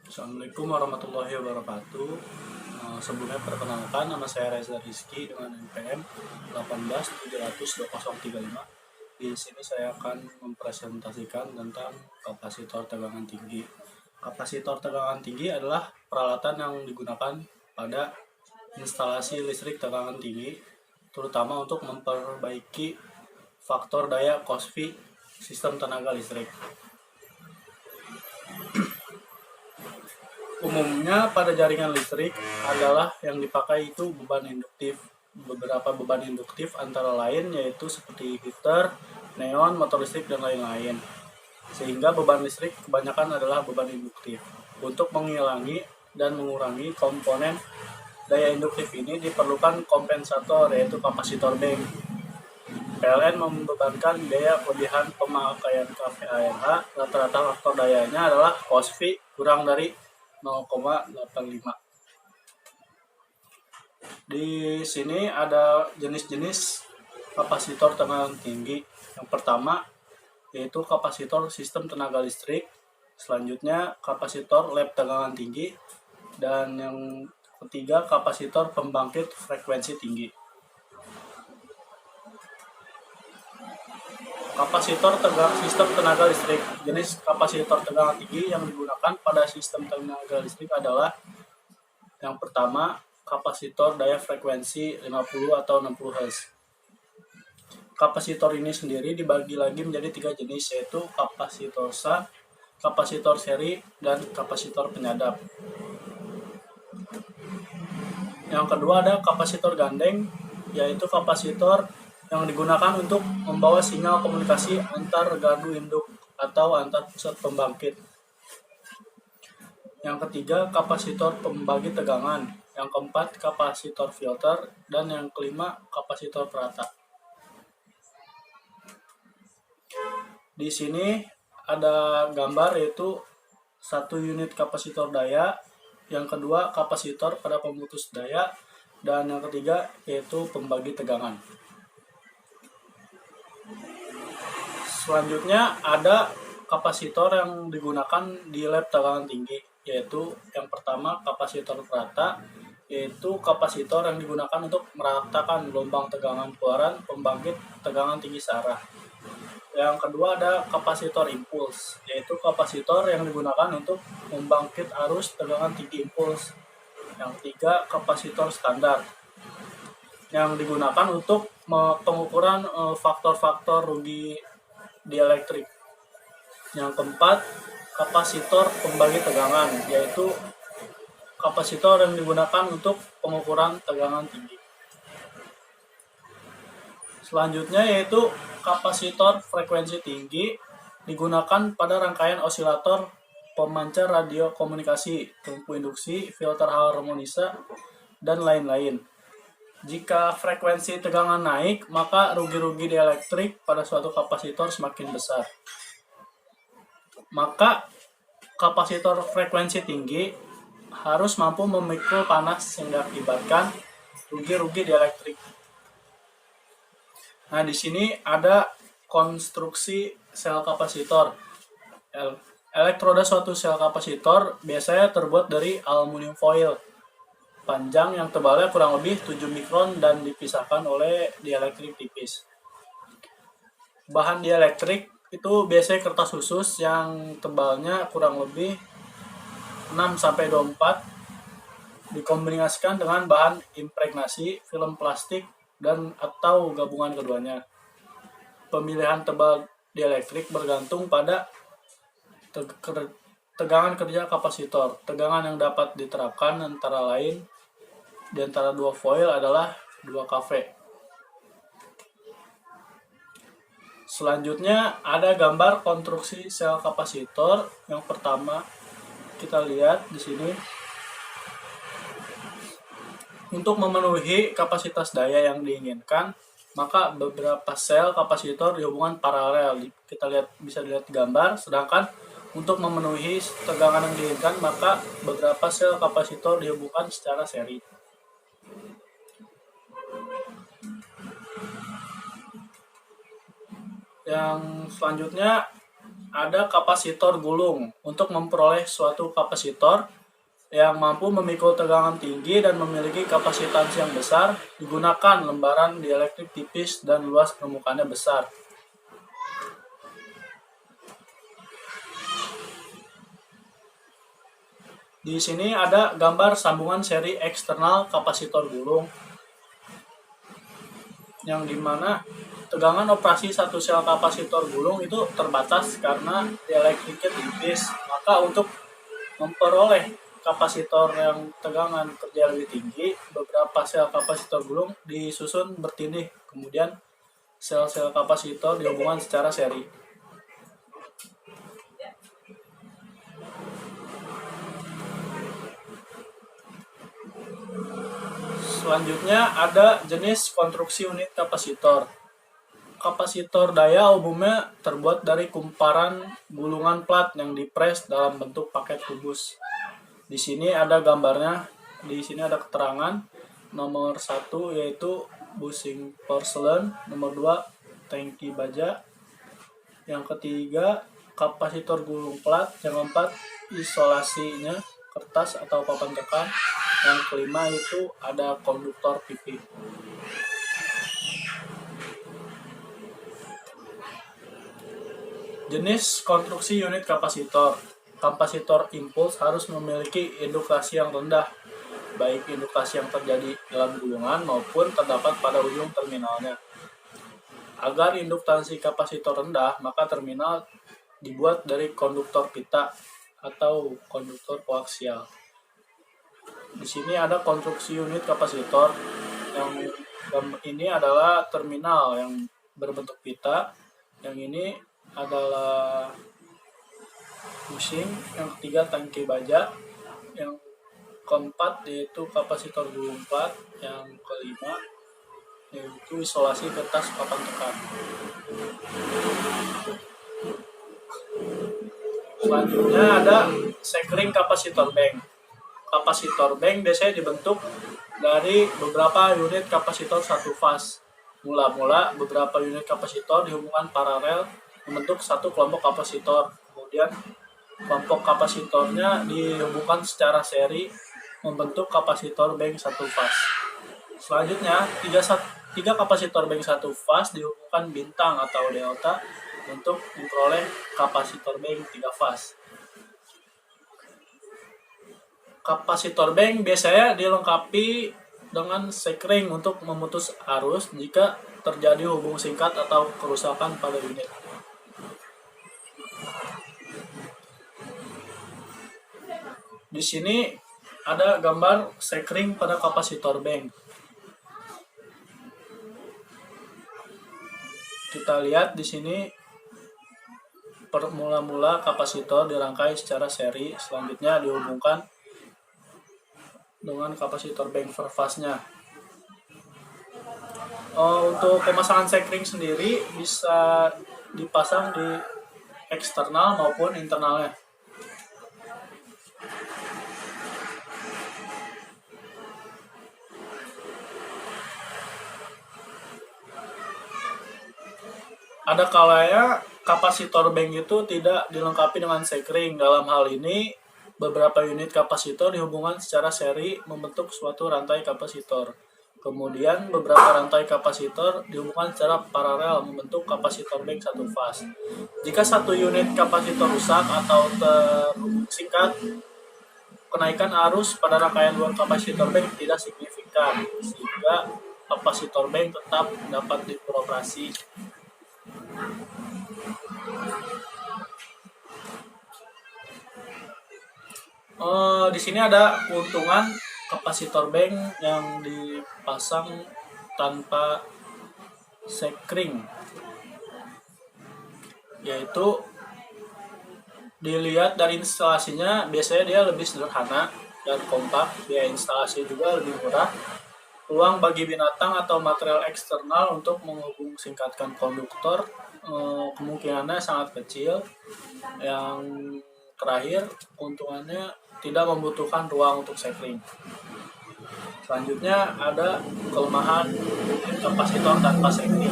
Assalamualaikum warahmatullahi wabarakatuh. Sebelumnya perkenalkan, nama saya Reza Rizky dengan NPM 18702035. Di sini saya akan mempresentasikan tentang kapasitor tegangan tinggi. Kapasitor tegangan tinggi adalah peralatan yang digunakan pada instalasi listrik tegangan tinggi, terutama untuk memperbaiki faktor daya Cosby sistem tenaga listrik. Umumnya pada jaringan listrik adalah yang dipakai itu beban induktif. Beberapa beban induktif antara lain yaitu seperti heater, neon, motor listrik, dan lain-lain. Sehingga beban listrik kebanyakan adalah beban induktif. Untuk mengurangi dan mengurangi komponen daya induktif ini diperlukan kompensator yaitu kapasitor bank. PLN membebankan biaya kelebihan pemakaian KVARH. Rata-rata faktor dayanya adalah Cosby kurang dari 0,85. Di sini ada jenis-jenis kapasitor tegangan tinggi. Yang pertama yaitu kapasitor sistem tenaga listrik. Selanjutnya kapasitor lab tegangan tinggi. Dan yang ketiga kapasitor pembangkit frekuensi tinggi. Kapasitor sistem tenaga listrik. Jenis kapasitor tegangan tinggi yang digunakan pada sistem tenaga listrik adalah yang pertama, kapasitor daya frekuensi 50 atau 60 Hz. Kapasitor ini sendiri dibagi lagi menjadi 3 jenis, yaitu kapasitor shunt, kapasitor seri, dan kapasitor penyadap. Yang kedua ada kapasitor gandeng, yaitu kapasitor yang digunakan untuk membawa sinyal komunikasi antar gardu induk atau antar pusat pembangkit. Yang ketiga, kapasitor pembagi tegangan. Yang keempat, kapasitor filter. Dan yang kelima, kapasitor perata. Di sini ada gambar yaitu satu unit kapasitor daya, yang kedua kapasitor pada pemutus daya, dan yang ketiga yaitu pembagi tegangan. Selanjutnya ada kapasitor yang digunakan di lab tegangan tinggi, yaitu yang pertama kapasitor perata, yaitu kapasitor yang digunakan untuk meratakan gelombang tegangan keluaran pembangkit tegangan tinggi searah. Yang kedua ada kapasitor impuls, yaitu kapasitor yang digunakan untuk membangkit arus tegangan tinggi impuls. Yang ketiga kapasitor standar, yang digunakan untuk pengukuran faktor-faktor rugi dielektrik. Yang keempat, kapasitor pembagi tegangan, yaitu kapasitor yang digunakan untuk pengukuran tegangan tinggi. Selanjutnya yaitu kapasitor frekuensi tinggi, digunakan pada rangkaian osilator, pemancar radio komunikasi, tungku induksi, filter harmonisa, dan lain-lain. Jika frekuensi tegangan naik, maka rugi-rugi dielektrik pada suatu kapasitor semakin besar. Maka kapasitor frekuensi tinggi harus mampu memikul panas yang diakibatkan rugi-rugi dielektrik. Nah, di sini ada konstruksi sel kapasitor. Elektroda suatu sel kapasitor biasanya terbuat dari aluminium foil panjang yang tebalnya kurang lebih 7 mikron dan dipisahkan oleh dielektrik tipis. Bahan dielektrik itu biasanya kertas khusus yang tebalnya kurang lebih 6-24 dikombinasikan dengan bahan impregnasi, film plastik, dan atau gabungan keduanya. Pemilihan tebal dielektrik bergantung pada tegangan kerja kapasitor. Tegangan yang dapat diterapkan antara lain di antara dua foil adalah 2 kV. Selanjutnya ada gambar konstruksi sel kapasitor. Yang pertama kita lihat di sini. Untuk memenuhi kapasitas daya yang diinginkan, maka beberapa sel kapasitor dihubungkan paralel. Kita bisa dilihat gambar. Sedangkan untuk memenuhi tegangan yang diinginkan, maka beberapa sel kapasitor dihubungkan secara seri. Yang selanjutnya ada kapasitor gulung. Untuk memperoleh suatu kapasitor yang mampu memikul tegangan tinggi dan memiliki kapasitansi yang besar, digunakan lembaran dielektrik tipis dan luas permukaannya besar. Di sini ada gambar sambungan seri eksternal kapasitor gulung, yang dimana tegangan operasi satu sel kapasitor gulung itu terbatas karena dielektriknya tipis. Maka untuk memperoleh kapasitor yang tegangan kerja lebih tinggi, beberapa sel kapasitor gulung disusun bertindih, kemudian sel-sel kapasitor dihubungkan secara seri. Selanjutnya ada jenis konstruksi unit kapasitor. Kapasitor daya umumnya terbuat dari kumparan gulungan plat yang dipres dalam bentuk paket kubus. Di sini ada gambarnya, di sini ada keterangan. Nomor 1 yaitu bushing porcelain, nomor 2 tangki baja, yang ketiga kapasitor gulung plat, yang keempat isolasinya kertas atau papan tekan, yang kelima itu ada konduktor pipi. Jenis konstruksi unit kapasitor. Kapasitor impuls harus memiliki indukasi yang rendah, baik indukasi yang terjadi dalam gulungan maupun terdapat pada ujung terminalnya. Agar induktansi kapasitor rendah, maka terminal dibuat dari konduktor pita atau konduktor koaksial. Di sini ada konstruksi unit kapasitor. Yang ini adalah terminal yang berbentuk pita. Yang ini adalah bushing, yang ketiga tangki baja, yang keempat yaitu kapasitor gulung plat, yang kelima yaitu isolasi kertas papan tekan. Selanjutnya ada sekring kapasitor bank. Kapasitor bank biasanya dibentuk dari beberapa unit kapasitor satu fase. Mula-mula beberapa unit kapasitor dihubungkan paralel membentuk satu kelompok kapasitor. Kemudian kelompok kapasitornya dihubungkan secara seri membentuk kapasitor bank satu fase. Selanjutnya, tiga kapasitor bank satu fase dihubungkan bintang atau delta untuk memperoleh kapasitor bank 3 fase. Kapasitor bank biasanya dilengkapi dengan sekring untuk memutus arus jika terjadi hubung singkat atau kerusakan pada unit. Di sini ada gambar sekring pada kapasitor bank. Kita lihat di sini mula-mula kapasitor dirangkai secara seri, selanjutnya dihubungkan dengan kapasitor bank per fase-nya. Untuk pemasangan sekring sendiri bisa dipasang di eksternal maupun internalnya. Ada kalanya kapasitor bank itu tidak dilengkapi dengan sekring. Dalam hal ini, beberapa unit kapasitor dihubungkan secara seri membentuk suatu rantai kapasitor. Kemudian beberapa rantai kapasitor dihubungkan secara paralel membentuk kapasitor bank satu fase. Jika satu unit kapasitor rusak atau terhubung singkat, kenaikan arus pada rangkaian dua kapasitor bank tidak signifikan, sehingga kapasitor bank tetap dapat beroperasi. Di sini ada keuntungan kapasitor bank yang dipasang tanpa sekring, yaitu dilihat dari instalasinya, biasanya dia lebih sederhana dan kompak, biaya instalasi juga lebih murah. Peluang bagi binatang atau material eksternal untuk menghubung singkatkan konduktor kemungkinannya sangat kecil. Yang terakhir, keuntungannya tidak membutuhkan ruang untuk sekring. Selanjutnya ada kelemahan kapasitor tanpa sekring.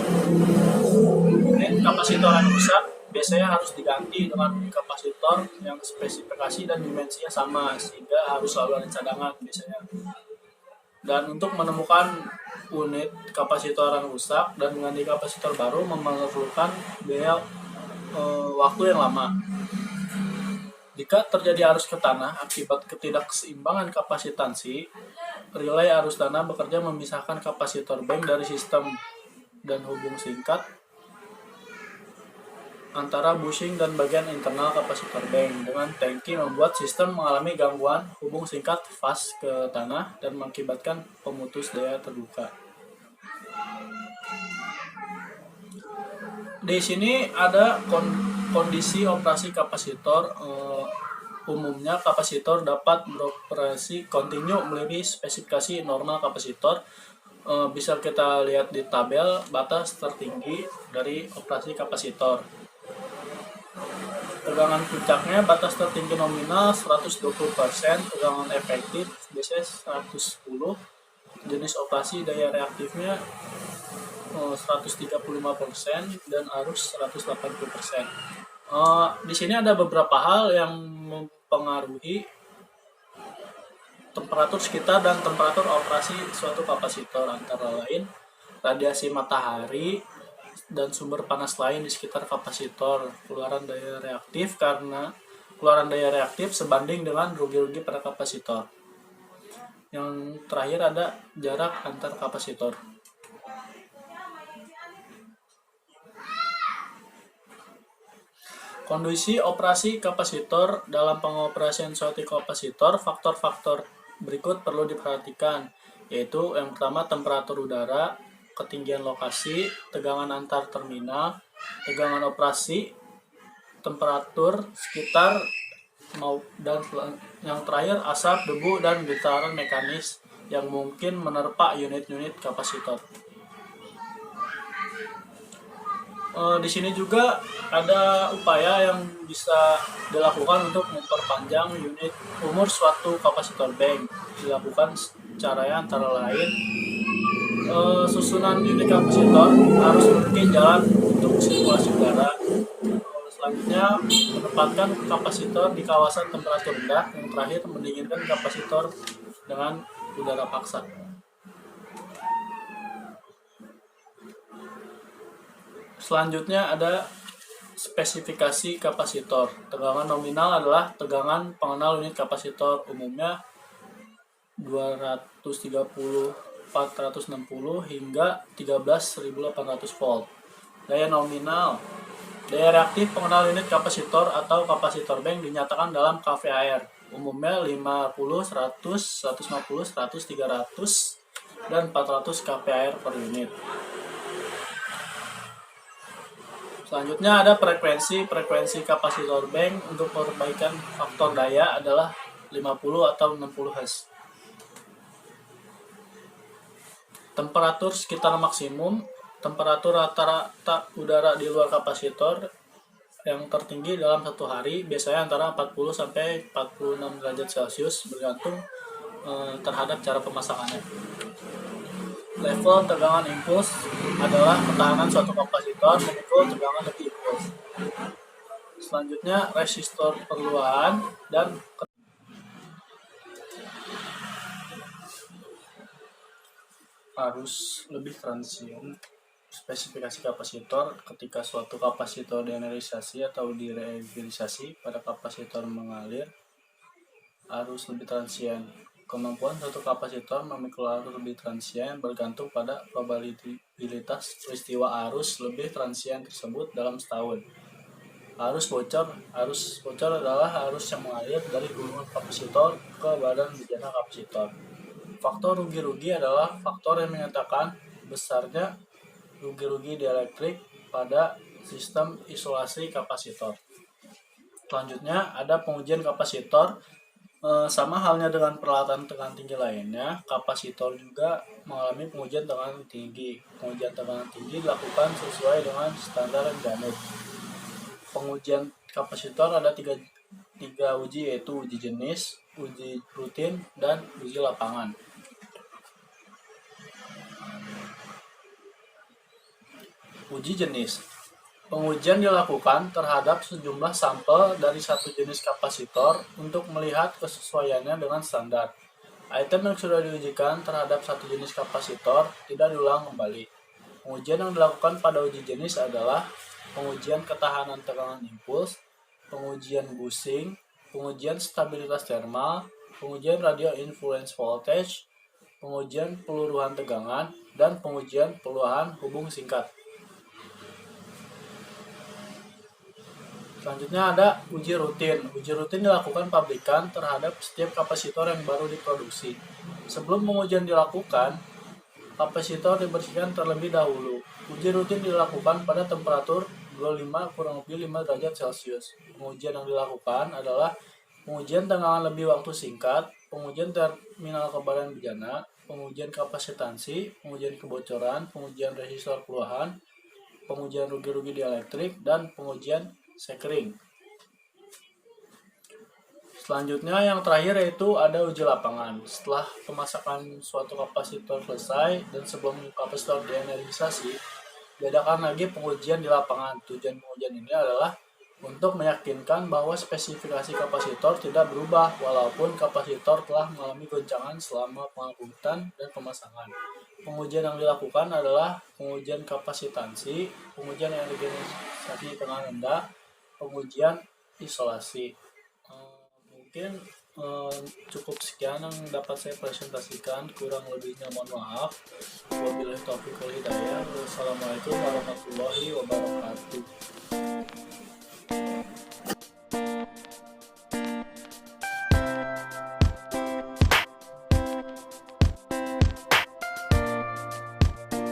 Unit kapasitor yang rusak biasanya harus diganti dengan kapasitor yang spesifikasi dan dimensinya sama, sehingga harus selalu ada cadangan biasanya. Dan untuk menemukan unit kapasitor yang rusak dan mengganti kapasitor baru memerlukan biaya waktu yang lama. Jika terjadi arus ke tanah akibat ketidakseimbangan kapasitansi, relay arus tanah bekerja memisahkan kapasitor bank dari sistem dan hubung singkat antara bushing dan bagian internal kapasitor bank dengan tangki, membuat sistem mengalami gangguan hubung singkat fast ke tanah dan mengakibatkan pemutus daya terbuka. Di sini ada kondisi operasi kapasitor. Umumnya kapasitor dapat beroperasi kontinu melebihi spesifikasi normal kapasitor. Bisa kita lihat di tabel batas tertinggi dari operasi kapasitor. Tegangan puncaknya batas tertinggi nominal 120%, tegangan efektif biasanya 110, jenis operasi daya reaktifnya 135% dan arus 180%. Di sini ada beberapa hal yang mempengaruhi temperatur sekitar dan temperatur operasi suatu kapasitor, antara lain radiasi matahari dan sumber panas lain di sekitar kapasitor, keluaran daya reaktif karena keluaran daya reaktif sebanding dengan rugi-rugi pada kapasitor. Yang terakhir ada jarak antar kapasitor. Kondisi operasi kapasitor. Dalam pengoperasian suatu kapasitor, faktor-faktor berikut perlu diperhatikan, yaitu yang pertama temperatur udara, ketinggian lokasi, tegangan antar terminal, tegangan operasi, temperatur sekitar, dan yang terakhir asap, debu, dan getaran mekanis yang mungkin menerpa unit-unit kapasitor. Di sini juga ada upaya yang bisa dilakukan untuk memperpanjang unit umur suatu kapasitor bank. Dilakukan caranya antara lain susunan unit kapasitor harus memiliki jalan untuk sirkulasi udara. Selanjutnya, menempatkan kapasitor di kawasan temperatur rendah. Yang terakhir, mendinginkan kapasitor dengan udara paksa. Selanjutnya ada spesifikasi kapasitor. Tegangan nominal adalah tegangan pengenal unit kapasitor, umumnya 230, 460 hingga 13.800 volt. Daya nominal. Daya reaktif pengenal unit kapasitor atau kapasitor bank dinyatakan dalam kVAR, umumnya 50, 100, 150, 100, 300, dan 400 kVAR per unit. Selanjutnya ada frekuensi kapasitor bank untuk perbaikan faktor daya adalah 50 atau 60 Hz. Temperatur sekitar maksimum. Temperatur rata-rata udara di luar kapasitor yang tertinggi dalam satu hari biasanya antara 40 sampai 46 derajat Celcius, bergantung terhadap cara pemasangannya. Level tegangan impuls adalah ketahanan suatu kapasitor memikul tegangan lebih impuls. Selanjutnya resistor perluan dan arus lebih transient. Spesifikasi kapasitor. Ketika suatu kapasitor dienergisasi atau diregerisasi pada kapasitor mengalir, arus lebih transient. Kemampuan suatu kapasitor memikul arus lebih transient bergantung pada probabilitas peristiwa arus lebih transient tersebut dalam setahun. Arus bocor adalah arus yang mengalir dari gulungan kapasitor ke badan bejana kapasitor. Faktor rugi-rugi adalah faktor yang menyatakan besarnya rugi-rugi dielektrik pada sistem isolasi kapasitor. Selanjutnya ada pengujian kapasitor. Sama halnya dengan peralatan tegangan tinggi lainnya, kapasitor juga mengalami pengujian tekanan tinggi. Pengujian tekanan tinggi dilakukan sesuai dengan standar yang dianut. Pengujian kapasitor ada tiga uji, yaitu uji jenis, uji rutin, dan uji lapangan. Uji jenis. Pengujian dilakukan terhadap sejumlah sampel dari satu jenis kapasitor untuk melihat kesesuaiannya dengan standar. Item yang sudah diujikan terhadap satu jenis kapasitor tidak diulang kembali. Pengujian yang dilakukan pada uji jenis adalah pengujian ketahanan tegangan impuls, pengujian bushing, pengujian stabilitas termal, pengujian radio influence voltage, pengujian peluruhan tegangan, dan pengujian peluruhan hubung singkat. Selanjutnya ada uji rutin. Uji rutin dilakukan pabrikan terhadap setiap kapasitor yang baru diproduksi. Sebelum pengujian dilakukan, kapasitor dibersihkan terlebih dahulu. Uji rutin dilakukan pada temperatur 25 kurang lebih 5 derajat Celcius. Pengujian yang dilakukan adalah pengujian tegangan lebih waktu singkat, pengujian terminal kebaran bejana, pengujian kapasitansi, pengujian kebocoran, pengujian resistor keluahan, pengujian rugi-rugi dielektrik, dan pengujian sekring. Selanjutnya yang terakhir yaitu ada uji lapangan. Setelah pemasakan suatu kapasitor selesai dan sebelum kapasitor dienergisasi, diadakan lagi pengujian di lapangan. Tujuan pengujian ini adalah untuk meyakinkan bahwa spesifikasi kapasitor tidak berubah walaupun kapasitor telah mengalami goncangan selama pengangkutan dan pemasangan. Pengujian yang dilakukan adalah pengujian kapasitansi, pengujian energisasi tegangan rendah, pengujian isolasi. Mungkin cukup sekian yang dapat saya presentasikan, kurang lebihnya mohon maaf. Wabillahi taufiq wal hidayah. Wassalamualaikum warahmatullahi wabarakatuh.